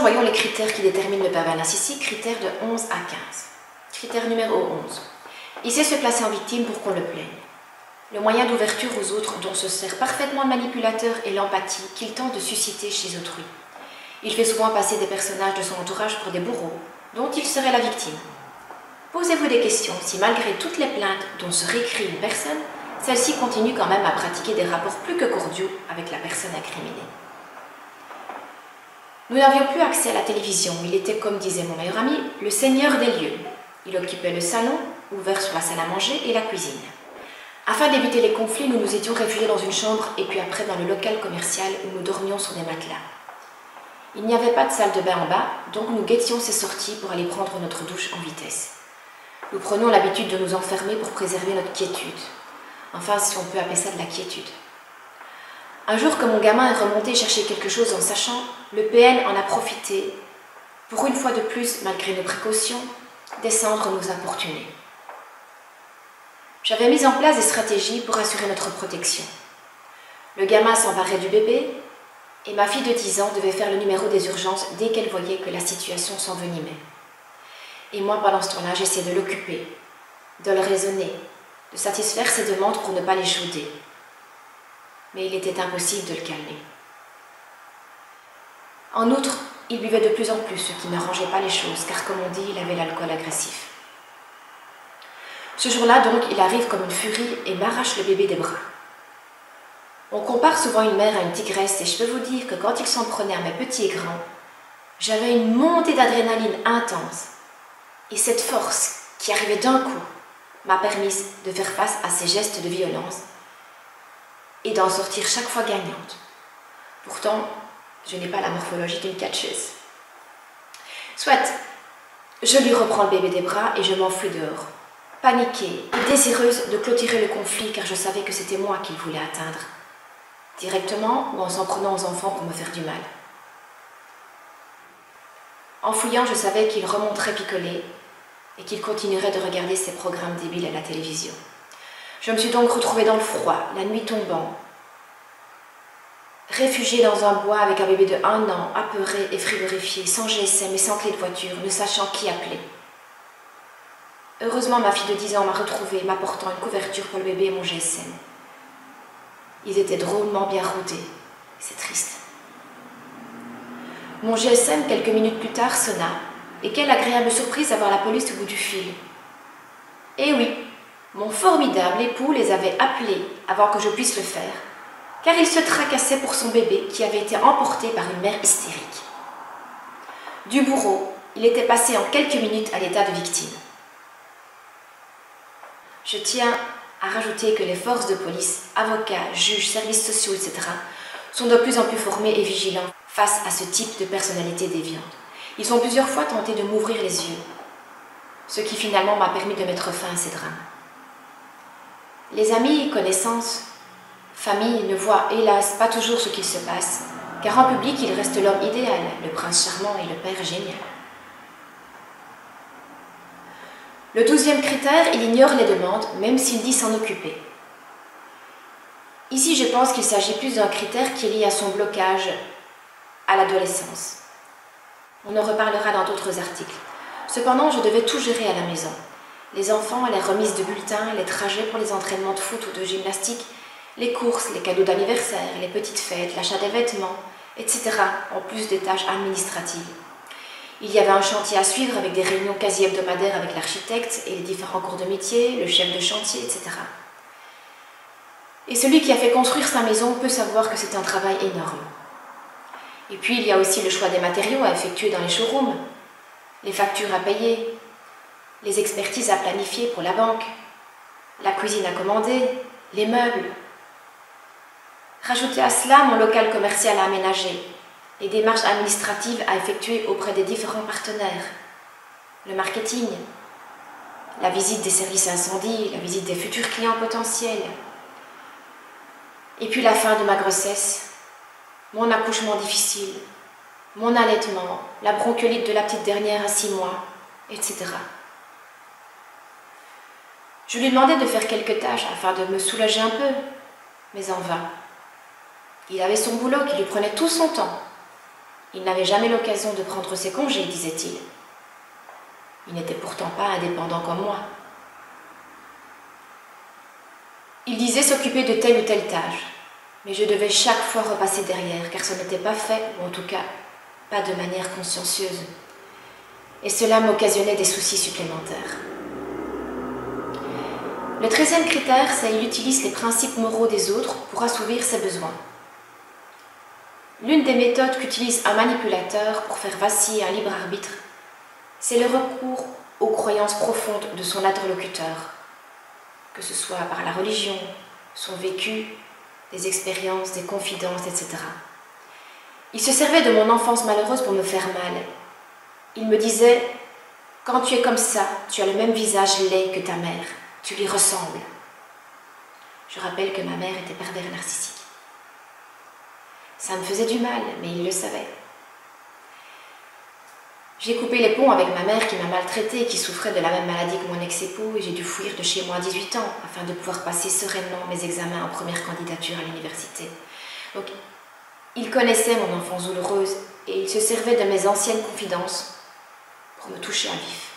présent, voyons les critères qui déterminent le pervers narcissique, critères de 11 à 15. Critère numéro 11. Il sait se placer en victime pour qu'on le plaigne. Le moyen d'ouverture aux autres dont se sert parfaitement le manipulateur est l'empathie qu'il tente de susciter chez autrui. Il fait souvent passer des personnages de son entourage pour des bourreaux, dont il serait la victime. Posez-vous des questions si malgré toutes les plaintes dont se récrie une personne, celle-ci continue quand même à pratiquer des rapports plus que cordiaux avec la personne incriminée. Nous n'avions plus accès à la télévision. Il était, comme disait mon meilleur ami, le seigneur des lieux. Il occupait le salon, ouvert sur la salle à manger, et la cuisine. Afin d'éviter les conflits, nous nous étions réfugiés dans une chambre et puis après dans le local commercial où nous dormions sur des matelas. Il n'y avait pas de salle de bain en bas, donc nous guettions ses sorties pour aller prendre notre douche en vitesse. Nous prenions l'habitude de nous enfermer pour préserver notre quiétude. Enfin, si on peut appeler ça de la quiétude. Un jour que mon gamin est remonté chercher quelque chose en sachant, le PN en a profité, pour une fois de plus, malgré nos précautions, descendre nous importuner. J'avais mis en place des stratégies pour assurer notre protection. Le gamin s'emparait du bébé et ma fille de 10 ans devait faire le numéro des urgences dès qu'elle voyait que la situation s'envenimait. Et moi, pendant ce temps-là, j'essayais de l'occuper, de le raisonner, de satisfaire ses demandes pour ne pas l'échauder. Mais il était impossible de le calmer. En outre, il buvait de plus en plus, ce qui n'arrangeait pas les choses, car comme on dit, il avait l'alcool agressif. Ce jour-là, donc, il arrive comme une furie et m'arrache le bébé des bras. On compare souvent une mère à une tigresse, et je peux vous dire que quand il s'en prenait à mes petits et grands, j'avais une montée d'adrénaline intense. Et cette force, qui arrivait d'un coup, m'a permis de faire face à ces gestes de violence et d'en sortir chaque fois gagnante. Pourtant, je n'ai pas la morphologie d'une catcheuse. Soit, je lui reprends le bébé des bras et je m'enfuis dehors, paniquée et désireuse de clôturer le conflit car je savais que c'était moi qu'il voulait atteindre, directement ou en s'en prenant aux enfants pour me faire du mal. En fouillant, je savais qu'il remonterait picoler et qu'il continuerait de regarder ses programmes débiles à la télévision. Je me suis donc retrouvée dans le froid, la nuit tombant, réfugiée dans un bois avec un bébé de 1 an, apeuré et frigorifié, sans GSM et sans clé de voiture, ne sachant qui appeler. Heureusement, ma fille de 10 ans m'a retrouvée, m'apportant une couverture pour le bébé et mon GSM. Ils étaient drôlement bien rodés. C'est triste. Mon GSM, quelques minutes plus tard, sonna, et quelle agréable surprise d'avoir la police au bout du fil. Eh oui, mon formidable époux les avait appelés avant que je puisse le faire, car il se tracassait pour son bébé qui avait été emporté par une mère hystérique. Du bourreau, il était passé en quelques minutes à l'état de victime. Je tiens à rajouter que les forces de police, avocats, juges, services sociaux, etc., sont de plus en plus formés et vigilants face à ce type de personnalité déviante. Ils ont plusieurs fois tenté de m'ouvrir les yeux, ce qui finalement m'a permis de mettre fin à ces drames. Les amis, connaissances, famille ne voient hélas pas toujours ce qu'il se passe, car en public il reste l'homme idéal, le prince charmant et le père génial. Le 12e critère, il ignore les demandes, même s'il dit s'en occuper. Ici, je pense qu'il s'agit plus d'un critère qui est lié à son blocage à l'adolescence. On en reparlera dans d'autres articles. Cependant, je devais tout gérer à la maison. Les enfants, les remises de bulletins, les trajets pour les entraînements de foot ou de gymnastique, les courses, les cadeaux d'anniversaire, les petites fêtes, l'achat des vêtements, etc., en plus des tâches administratives. Il y avait un chantier à suivre avec des réunions quasi hebdomadaires avec l'architecte et les différents cours de métier, le chef de chantier, etc. Et celui qui a fait construire sa maison peut savoir que c'est un travail énorme. Et puis il y a aussi le choix des matériaux à effectuer dans les showrooms, les factures à payer, les expertises à planifier pour la banque, la cuisine à commander, les meubles. Rajoutez à cela mon local commercial à aménager, les démarches administratives à effectuer auprès des différents partenaires, le marketing, la visite des services incendie, la visite des futurs clients potentiels, et puis la fin de ma grossesse, mon accouchement difficile, mon allaitement, la bronchiolite de la petite dernière à 6 mois, etc. Je lui demandais de faire quelques tâches afin de me soulager un peu, mais en vain. Il avait son boulot qui lui prenait tout son temps. Il n'avait jamais l'occasion de prendre ses congés, disait-il. Il n'était pourtant pas indépendant comme moi. Il disait s'occuper de telle ou telle tâche, mais je devais chaque fois repasser derrière, car ce n'était pas fait, ou en tout cas, pas de manière consciencieuse. Et cela m'occasionnait des soucis supplémentaires. Le 13e critère, c'est qu'il utilise les principes moraux des autres pour assouvir ses besoins. L'une des méthodes qu'utilise un manipulateur pour faire vaciller un libre arbitre, c'est le recours aux croyances profondes de son interlocuteur, que ce soit par la religion, son vécu, des expériences, des confidences, etc. Il se servait de mon enfance malheureuse pour me faire mal. Il me disait « Quand tu es comme ça, tu as le même visage laid que ta mère, tu lui ressembles. » Je rappelle que ma mère était pervers narcissique. Ça me faisait du mal, mais il le savait. J'ai coupé les ponts avec ma mère qui m'a maltraitée et qui souffrait de la même maladie que mon ex-époux et j'ai dû fuir de chez moi à 18 ans afin de pouvoir passer sereinement mes examens en première candidature à l'université. Donc, il connaissait mon enfance douloureuse et il se servait de mes anciennes confidences pour me toucher à vif.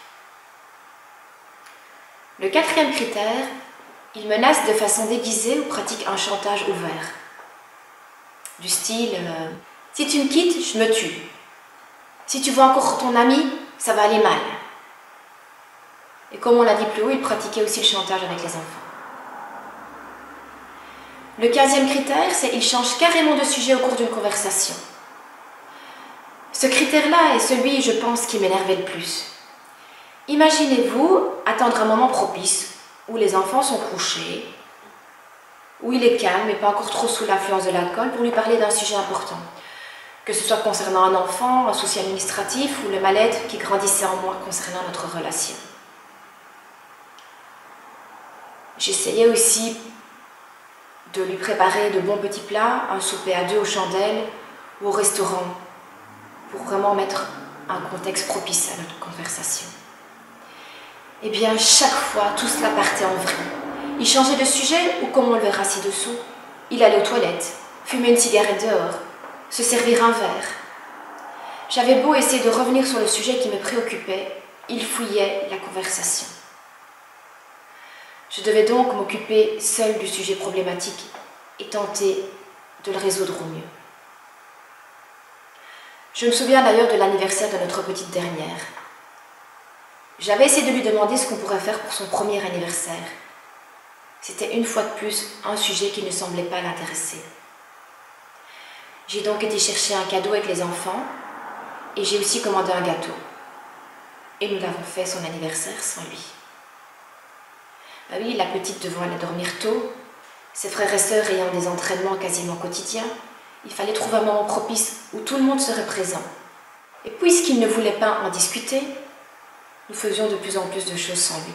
Le 4e critère, il menace de façon déguisée ou pratique un chantage ouvert. Du style « Si tu me quittes, je me tue. Si tu vois encore ton ami, ça va aller mal. » Et comme on l'a dit plus haut, il pratiquait aussi le chantage avec les enfants. Le 15e critère, c'est qu'il change carrément de sujet au cours d'une conversation. Ce critère-là est celui, je pense, qui m'énervait le plus. Imaginez-vous attendre un moment propice où les enfants sont couchés, où il est calme et pas encore trop sous l'influence de l'alcool pour lui parler d'un sujet important. Que ce soit concernant un enfant, un souci administratif ou le mal-être qui grandissait en moi concernant notre relation. J'essayais aussi de lui préparer de bons petits plats, un souper à 2 aux chandelles ou au restaurant, pour vraiment mettre un contexte propice à notre conversation. Eh bien, chaque fois, tout cela partait en vrille. Il changeait de sujet ou, comme on le verra ci-dessous, il allait aux toilettes, fumer une cigarette dehors, se servir un verre. J'avais beau essayer de revenir sur le sujet qui me préoccupait, il fouillait la conversation. Je devais donc m'occuper seule du sujet problématique et tenter de le résoudre au mieux. Je me souviens d'ailleurs de l'anniversaire de notre petite dernière. J'avais essayé de lui demander ce qu'on pourrait faire pour son premier anniversaire. C'était une fois de plus un sujet qui ne semblait pas l'intéresser. J'ai donc été chercher un cadeau avec les enfants et j'ai aussi commandé un gâteau. Et nous l'avons fait son anniversaire sans lui. Ah oui, la petite devant aller dormir tôt, ses frères et sœurs ayant des entraînements quasiment quotidiens, il fallait trouver un moment propice où tout le monde serait présent. Et puisqu'il ne voulait pas en discuter, nous faisions de plus en plus de choses sans lui.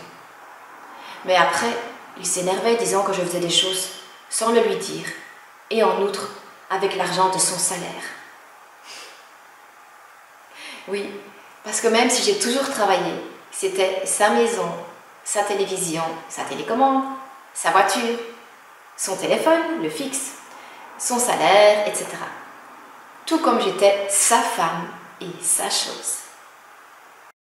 Mais après, il s'énervait disant que je faisais des choses sans le lui dire, et en outre, avec l'argent de son salaire. Oui, parce que même si j'ai toujours travaillé, c'était sa maison, sa télévision, sa télécommande, sa voiture, son téléphone, le fixe, son salaire, etc. Tout comme j'étais sa femme et sa chose.